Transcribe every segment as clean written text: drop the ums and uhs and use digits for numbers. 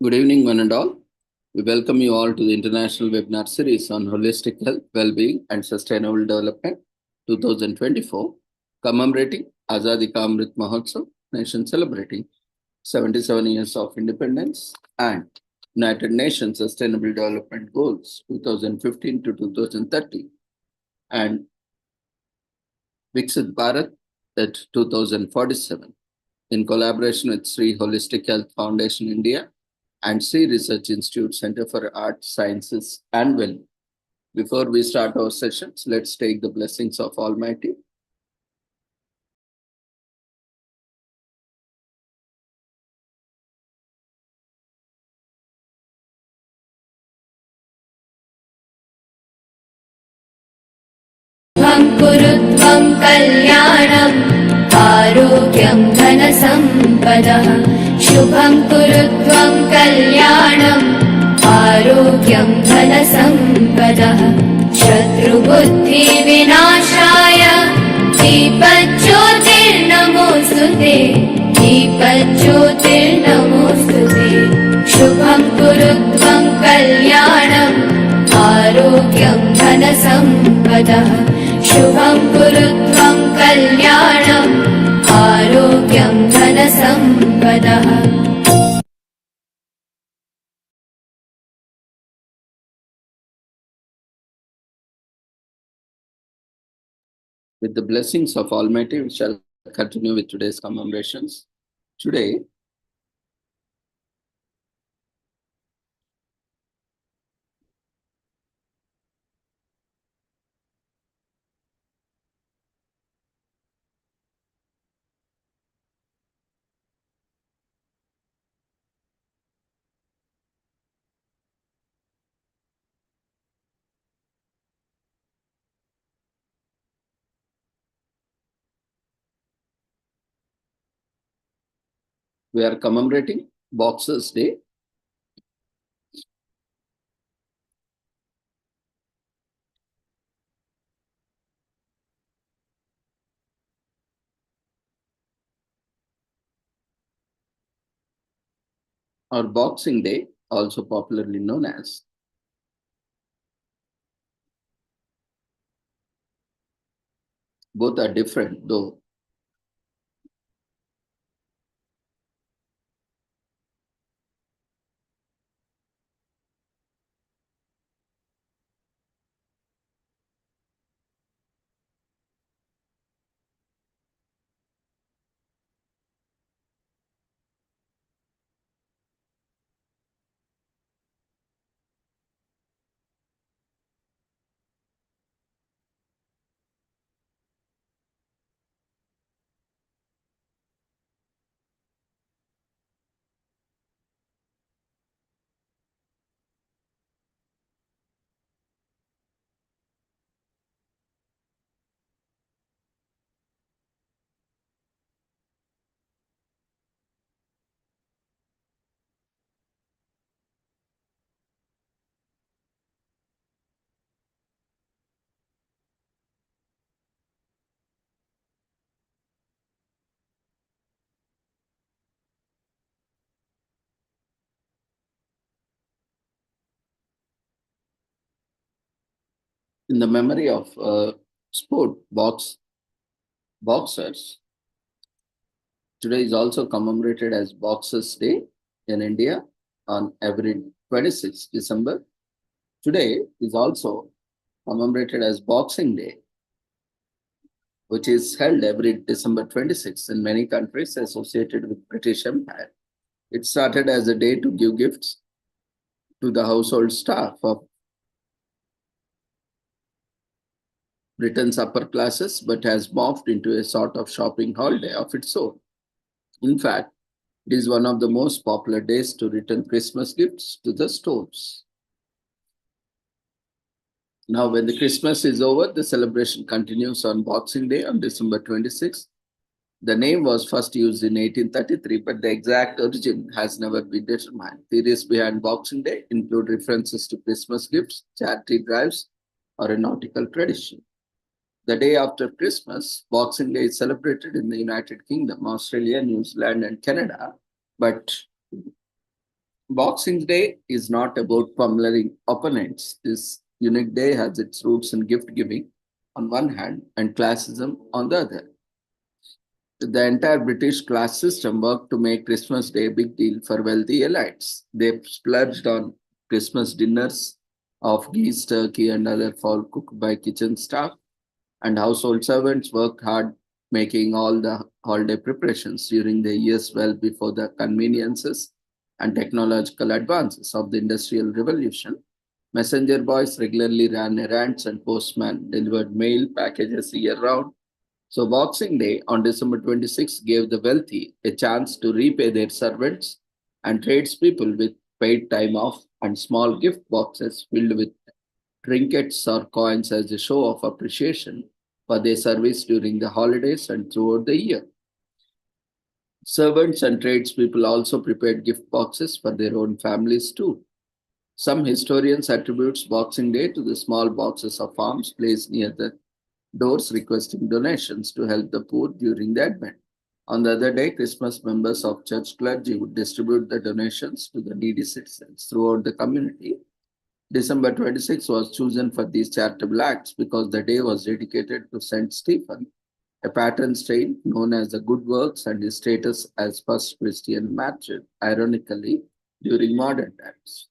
Good evening, one and all. We welcome you all to the international webinar series on holistic health, well-being, and sustainable development 2024, commemorating Azadi Ka Amrit Mahotsav, nation celebrating 77 years of independence and United Nations Sustainable Development Goals 2015 to 2030 and Viksit Bharat at 2047 in collaboration with Sri Holistic Health Foundation India and Sri Research Institute Center for Arts, Sciences, and Wellness. Before we start our sessions, let's take the blessings of Almighty. कुरुत्वं कल्याणम् आरोग्यं धनसम्पदः शुभं कुरुत्वं कल्याणम् आरोग्यं धनसम्पदः शत्रुबुद्धिविनाशाय दीपज्योतिर्नमोऽस्तुते दीपज्योतिर्नमोऽस्तुते शुभं कुरुत्वं कल्याणम् आरोग्यं धनसम्पदः शुभं कुरुत्वं कल्याणम् आरोग्यं धनसम्पदः With the blessings of Almighty, we shall continue with today's commemorations. Today, we are commemorating Boxers Day. Or Boxing Day, also popularly known as. Both are different, though. In the memory of boxers, today is also commemorated as Boxers Day in India on every 26th December. Today is also commemorated as Boxing Day, which is held every December 26th in many countries associated with British Empire. It started as a day to give gifts to the household staff of Britain's upper classes, but has morphed into a sort of shopping holiday of its own. In fact, it is one of the most popular days to return Christmas gifts to the stores. Now, when the Christmas is over, the celebration continues on Boxing Day on December 26th. The name was first used in 1833, but the exact origin has never been determined. Theories behind Boxing Day include references to Christmas gifts, charity drives, or a nautical tradition. The day after Christmas, Boxing Day is celebrated in the United Kingdom, Australia, New Zealand, and Canada, but Boxing Day is not about pummeling opponents. This unique day has its roots in gift giving on one hand and classism on the other. The entire British class system worked to make Christmas Day a big deal for wealthy elites. They splurged on Christmas dinners of geese, turkey, and other fowl cooked by kitchen staff, and household servants worked hard making all the holiday preparations during the years well before the conveniences and technological advances of the Industrial Revolution. Messenger boys regularly ran errands and postmen delivered mail packages year round. So, Boxing Day on December 26th gave the wealthy a chance to repay their servants and tradespeople with paid time off and small gift boxes filled with trinkets or coins as a show of appreciation for their service during the holidays and throughout the year. Servants and tradespeople also prepared gift boxes for their own families too. Some historians attribute Boxing Day to the small boxes of alms placed near the doors requesting donations to help the poor during the Advent. On the other day, Christmas members of church clergy would distribute the donations to the needy citizens throughout the community. December 26 was chosen for these charitable acts because the day was dedicated to Saint Stephen, a patron saint known as the good works and his status as first Christian martyr, ironically, during modern times.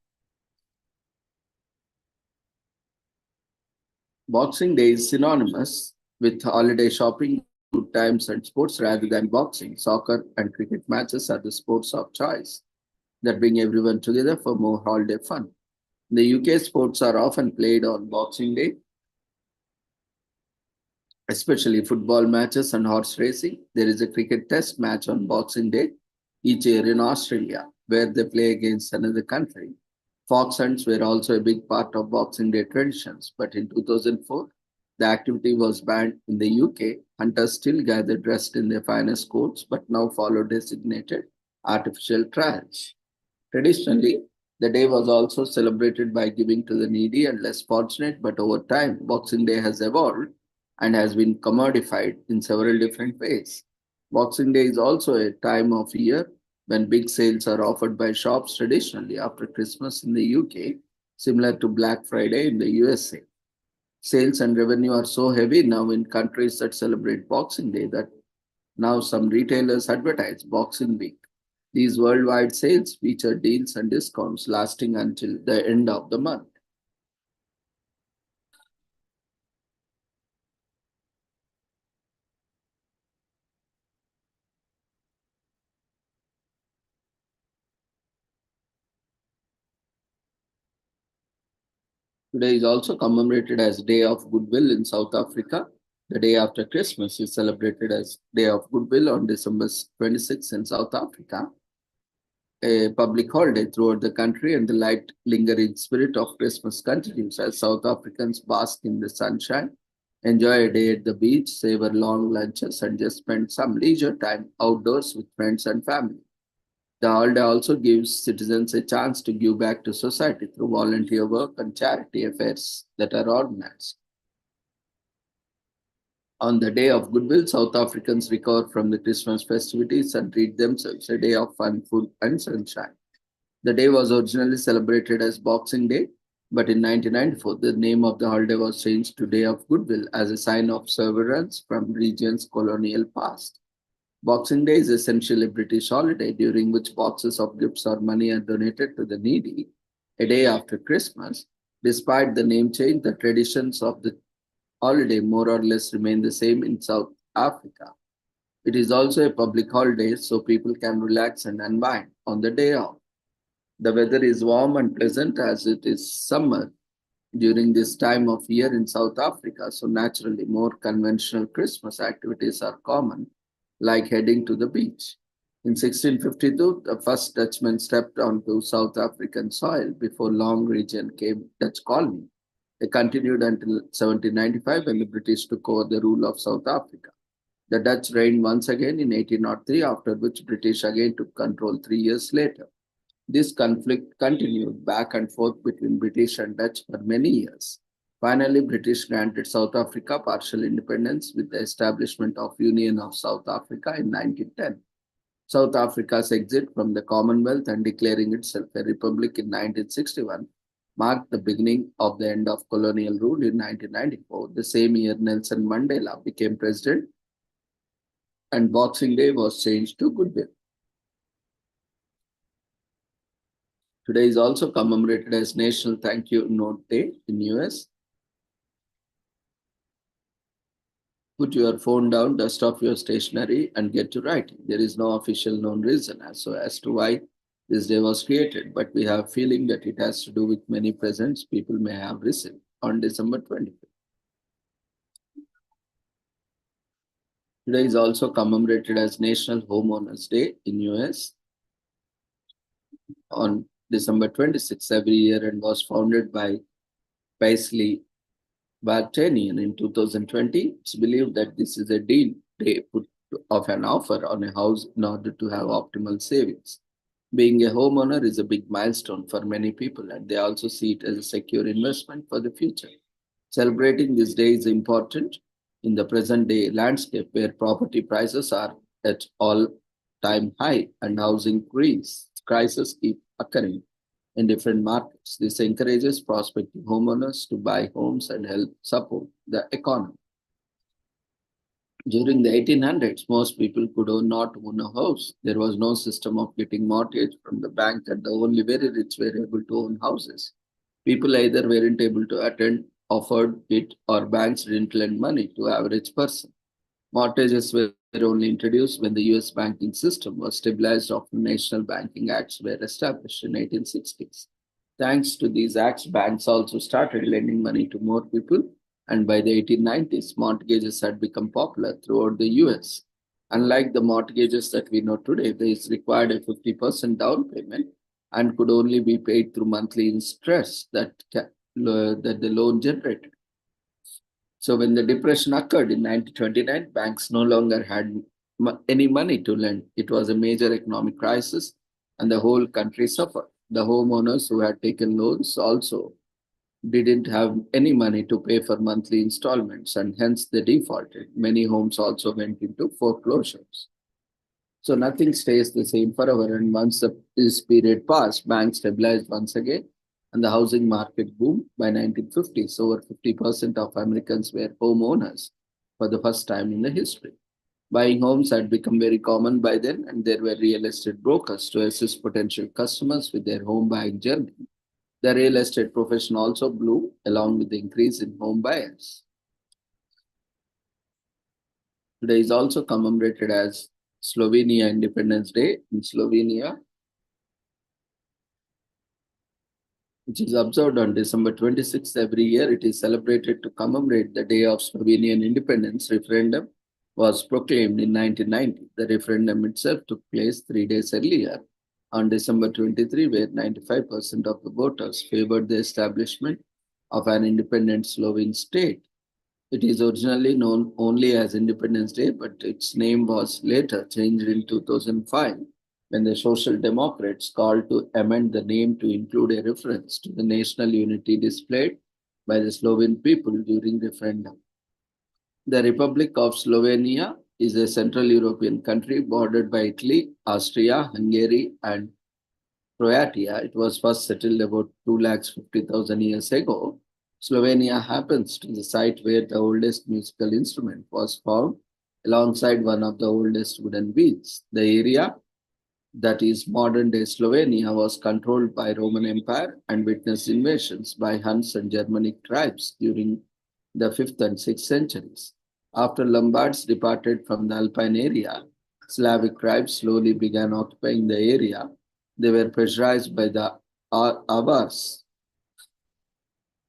Boxing Day is synonymous with holiday shopping, good times, and sports rather than boxing. Soccer and cricket matches are the sports of choice that bring everyone together for more holiday fun. In the UK, sports are often played on Boxing Day, especially football matches and horse racing. There is a cricket test match on Boxing Day each year in Australia, where they play against another country. Fox hunts were also a big part of Boxing Day traditions, but in 2004, the activity was banned in the UK. Hunters still gather dressed in their finest coats, but now follow designated artificial trails. Traditionally, the day was also celebrated by giving to the needy and less fortunate, but over time, Boxing Day has evolved and has been commodified in several different ways. Boxing Day is also a time of year when big sales are offered by shops traditionally after Christmas in the UK, similar to Black Friday in the USA. Sales and revenue are so heavy now in countries that celebrate Boxing Day that now some retailers advertise Boxing Week. These worldwide sales feature deals and discounts lasting until the end of the month. Today is also commemorated as Day of Goodwill in South Africa. The day after Christmas is celebrated as Day of Goodwill on December 26 in South Africa, a public holiday throughout the country, and the light lingering spirit of Christmas continues as South Africans bask in the sunshine, enjoy a day at the beach, savor long lunches, and just spend some leisure time outdoors with friends and family. The holiday also gives citizens a chance to give back to society through volunteer work and charity affairs that are organized. On the Day of Goodwill, South Africans recover from the Christmas festivities and treat themselves a day of fun, food, and sunshine. The day was originally celebrated as Boxing Day, but in 1994, the name of the holiday was changed to Day of Goodwill as a sign of severance from region's colonial past. Boxing Day is essentially a British holiday during which boxes of gifts or money are donated to the needy a day after Christmas. Despite the name change, the traditions of the holiday more or less remain the same in South Africa. It is also a public holiday, so people can relax and unwind on the day off. The weather is warm and pleasant as it is summer during this time of year in South Africa, so naturally more conventional Christmas activities are common, like heading to the beach. In 1652, the first Dutchman stepped onto South African soil before long region came Dutch colony. It continued until 1795 when the British took over the rule of South Africa. The Dutch reigned once again in 1803, after which British again took control 3 years later. This conflict continued back and forth between British and Dutch for many years. Finally, British granted South Africa partial independence with the establishment of Union of South Africa in 1910. South Africa's exit from the Commonwealth and declaring itself a republic in 1961 marked the beginning of the end of colonial rule in 1994. The same year, Nelson Mandela became president and Boxing Day was changed to Goodwill. Today is also commemorated as National Thank You Note Day in US. Put your phone down, dust off your stationery, and get to writing. There is no official known reason as to why this day was created, but we have a feeling that it has to do with many presents people may have received on December 25th. Today is also commemorated as National Homeowners Day in US on December 26th every year and was founded by Paisley Vartanian in 2020. It's believed that this is a deal they put of an offer on a house in order to have optimal savings. Being a homeowner is a big milestone for many people, and they also see it as a secure investment for the future. Celebrating this day is important in the present day landscape where property prices are at all-time high and housing crises keep occurring in different markets. This encourages prospective homeowners to buy homes and help support the economy. During the 1800s, most people could not own a house. There was no system of getting mortgage from the bank, and the only very rich were able to own houses. People either weren't able to afford it, or banks didn't lend money to average person. Mortgages were only introduced when the US banking system was stabilized after national banking acts were established in 1860s. Thanks to these acts, banks also started lending money to more people, and by the 1890s, mortgages had become popular throughout the US. Unlike the mortgages that we know today, these required a 50% down payment and could only be paid through monthly interest that the loan generated. So when the depression occurred in 1929, banks no longer had any money to lend. It was a major economic crisis and the whole country suffered. The homeowners who had taken loans also didn't have any money to pay for monthly installments and hence they defaulted. Many homes also went into foreclosures. So nothing stays the same forever, and once this period passed, banks stabilized once again and the housing market boomed. By 1950s, over 50% of Americans were homeowners for the first time in the history. Buying homes had become very common by then, and there were real estate brokers to assist potential customers with their home buying journey. The real estate profession also blew along with the increase in home buyers. Today is also commemorated as Slovenia Independence Day in Slovenia, which is observed on December 26th every year. It is celebrated to commemorate the day of Slovenian independence. Referendum was proclaimed in 1990. The referendum itself took place 3 days earlier on December 23, where 95% of the voters favored the establishment of an independent Slovene state. It is originally known only as Independence Day, but its name was later changed in 2005 when the Social Democrats called to amend the name to include a reference to the national unity displayed by the Slovene people during referendum. The Republic of Slovenia is a Central European country bordered by Italy, Austria, Hungary, and Croatia. It was first settled about 250,000 years ago. Slovenia happens to be the site where the oldest musical instrument was found, alongside one of the oldest wooden wheels. The area that is modern-day Slovenia was controlled by Roman Empire and witnessed invasions by Huns and Germanic tribes during the 5th and 6th centuries. After Lombards departed from the Alpine area, Slavic tribes slowly began occupying the area. They were pressurized by the Avars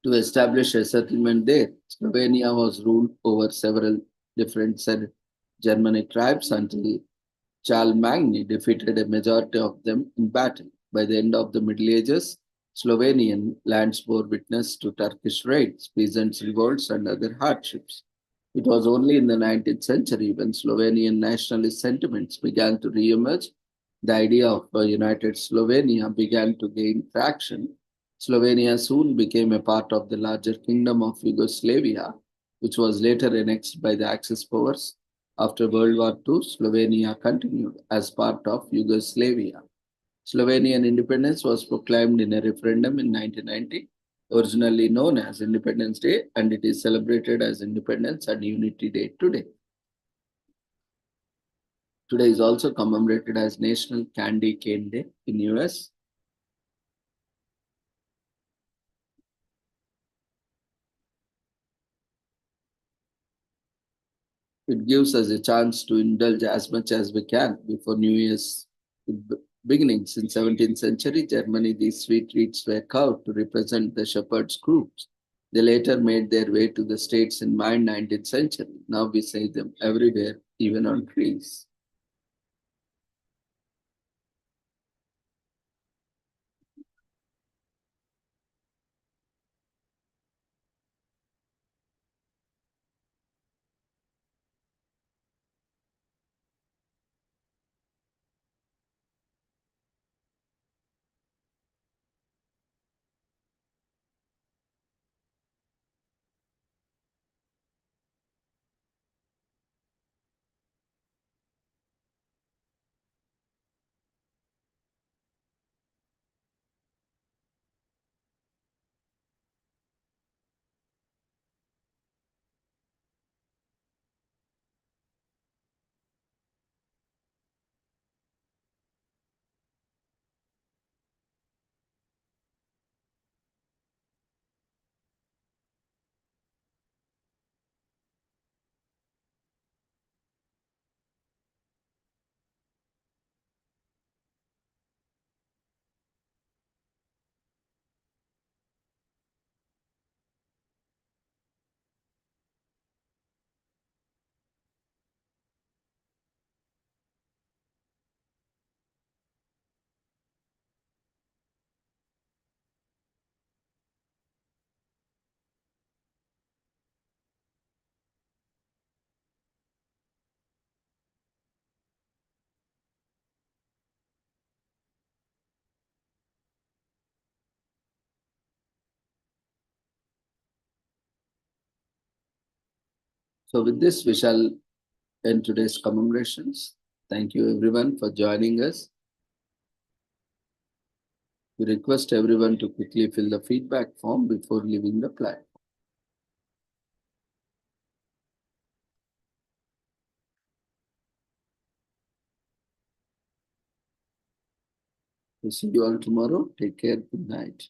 to establish a settlement there. Slovenia was ruled over several different Germanic tribes until Charles Magny defeated a majority of them in battle. By the end of the Middle Ages, Slovenian lands bore witness to Turkish raids, peasants' revolts, and other hardships. It was only in the 19th century when Slovenian nationalist sentiments began to re-emerge. The idea of a united Slovenia began to gain traction. Slovenia soon became a part of the larger kingdom of Yugoslavia, which was later annexed by the Axis powers. After World War II, Slovenia continued as part of Yugoslavia. Slovenian independence was proclaimed in a referendum in 1990, originally known as Independence Day, and it is celebrated as Independence and Unity Day today. Today is also commemorated as National Candy Cane Day in US. It gives us a chance to indulge as much as we can before New Year's beginnings. In 17th century Germany, these sweet treats were carved to represent the shepherds' groups. They later made their way to the States in mid-19th century. Now we see them everywhere, even on trees. So with this, we shall end today's commemorations. Thank you everyone for joining us. We request everyone to quickly fill the feedback form before leaving the platform. We'll see you all tomorrow. Take care. Good night.